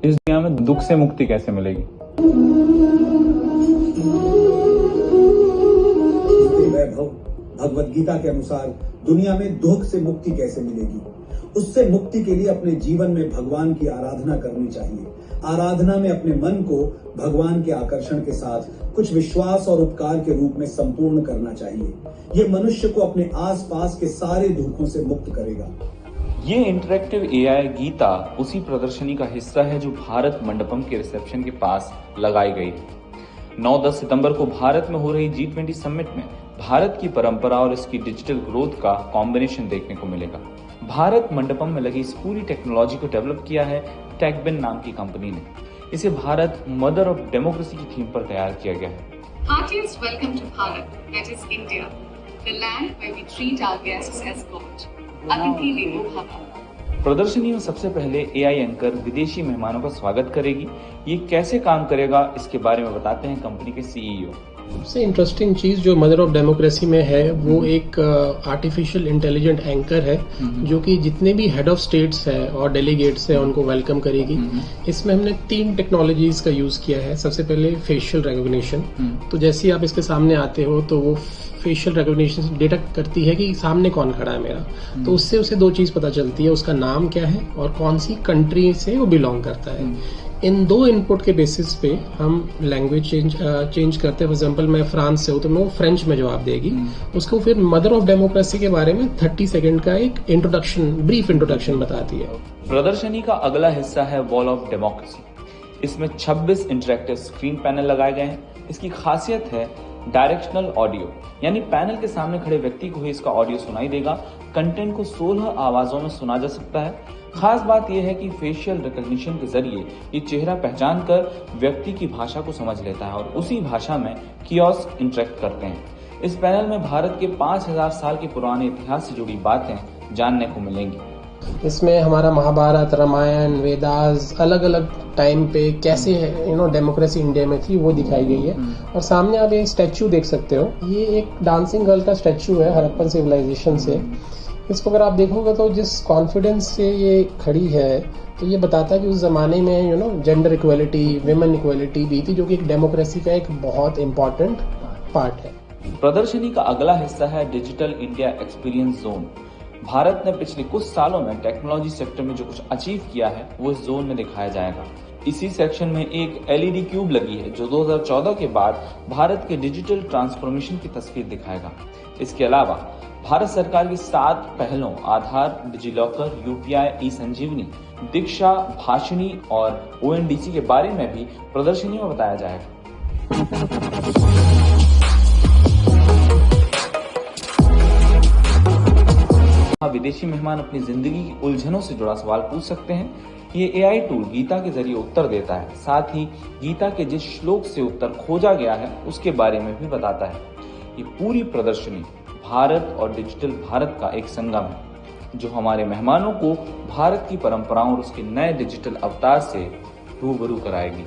इस दुनिया में दुख से मुक्ति कैसे मिलेगी? वैभव भगवत गीता के अनुसार दुनिया में दुख से मुक्ति कैसे मिलेगी? उससे मुक्ति के लिए अपने जीवन में भगवान की आराधना करनी चाहिए। आराधना में अपने मन को भगवान के आकर्षण के साथ कुछ विश्वास और उपकार के रूप में संपूर्ण करना चाहिए। ये मनुष्य को अपने आसपास के सारे दुखों से मुक्त करेगा। ये इंटरैक्टिव एआई गीता उसी प्रदर्शनी का हिस्सा है जो भारत मंडपम के रिसेप्शन के पास लगाई गई है। 9-10 सितंबर को भारत में हो रही G20 समिट में भारत की परंपरा और इसकी डिजिटल ग्रोथ का कॉम्बिनेशन देखने को मिलेगा। भारत मंडपम में लगी इस पूरी टेक्नोलॉजी को डेवलप किया है टेकबिन नाम की कंपनी ने। इसे भारत मदर ऑफ डेमोक्रेसी की थीम पर तैयार किया गया है। Heartiest welcome to Bharat, that is India, the land where we treat our guests as God. अतिथि देवो भव। प्रदर्शनी में सबसे पहले एआई एंकर विदेशी मेहमानों का स्वागत करेगी। ये कैसे काम करेगा इसके बारे में बताते हैं कंपनी के सीईओ। सबसे इंटरेस्टिंग चीज जो मदर ऑफ डेमोक्रेसी में है वो एक आर्टिफिशियल इंटेलिजेंट एंकर है जो कि जितने भी हेड ऑफ स्टेट्स है और डेलीगेट्स है उनको वेलकम करेगी। इसमें हमने 3 टेक्नोलॉजीज का यूज किया है। सबसे पहले फेशियल रिकॉग्निशन, तो जैसे ही आप इसके सामने आते हो तो वो फेशियल रिकॉग्निशन डिटेक्ट करती है कि सामने कौन खड़ा है मेरा, तो उससे उसे 2 चीज पता चलती है, उसका नाम क्या है और कौन सी कंट्री से वो बिलोंग करता है। इन 2 इनपुट के बेसिस पे हम लैंग्वेज चेंज करते हैं। फॉर एग्जांपल मैं फ्रांस से हूँ तो मैं वो फ्रेंच में जवाब देगी। उसको फिर मदर ऑफ डेमोक्रेसी के बारे में 30 सेकंड का एक इंट्रोडक्शन, ब्रीफ इंट्रोडक्शन बताती है। प्रदर्शनी का अगला हिस्सा है वॉल ऑफ डेमोक्रेसी। इसमें 26 इंटरैक्टिव स्क्रीन पैनल लगाए गए हैं। इसकी खासियत है डायरेक्शनल ऑडियो, यानी पैनल के सामने खड़े व्यक्ति को ही इसका ऑडियो सुनाई देगा। कंटेंट को 16 आवाजों में सुना जा सकता है। खास बात यह है कि फेशियल रिकॉग्निशन के जरिए ये चेहरा पहचान कर व्यक्ति की भाषा को समझ लेता है और उसी भाषा में कियोस्क इंटरेक्ट करते हैं। इस पैनल में भारत के 5000 साल के पुराने इतिहास से जुड़ी बातें जानने को मिलेंगी। इसमें हमारा महाभारत, रामायण, वेदास अलग अलग टाइम पे कैसे डेमोक्रेसी इंडिया में थी वो दिखाई गई है। और सामने आप ये स्टैचू देख सकते हो, ये एक डांसिंग गर्ल का स्टैचू है हड़प्पन सिविलाइजेशन से। इसको अगर आप देखोगे तो जिस कॉन्फिडेंस से ये खड़ी है तो ये बताता है कि उस जमाने में जेंडर इक्वलिटी, विमेन इक्वलिटी भी थी, जो कि एक डेमोक्रेसी का एक बहुत इंपॉर्टेंट पार्ट है। प्रदर्शनी का अगला हिस्सा है digital India experience zone. Bharat ने पिछले कुछ सालों में टेक्नोलॉजी सेक्टर में जो कुछ अचीव किया है वो इस जोन में दिखाया जाएगा। इसी सेक्शन में एक एलईडी क्यूब लगी है जो 2014 के बाद भारत के डिजिटल ट्रांसफॉर्मेशन की तस्वीर दिखाएगा। इसके अलावा भारत सरकार की 7 पहलों आधार, डिजिलॉकर, यूपीआई, ई संजीवनी, दीक्षा, भाषिणी और ओएनडीसी के बारे में भी प्रदर्शनी में बताया जाएगा। विदेशी मेहमान अपनी जिंदगी की उलझनों से जुड़ा सवाल पूछ सकते हैं। ये एआई टूल गीता के जरिए उत्तर देता है, साथ ही गीता के जिस श्लोक से उत्तर खोजा गया है उसके बारे में भी बताता है। ये पूरी प्रदर्शनी भारत और डिजिटल भारत का एक संगम है जो हमारे मेहमानों को भारत की परंपराओं और उसके नए डिजिटल अवतार से रूबरू कराएगी।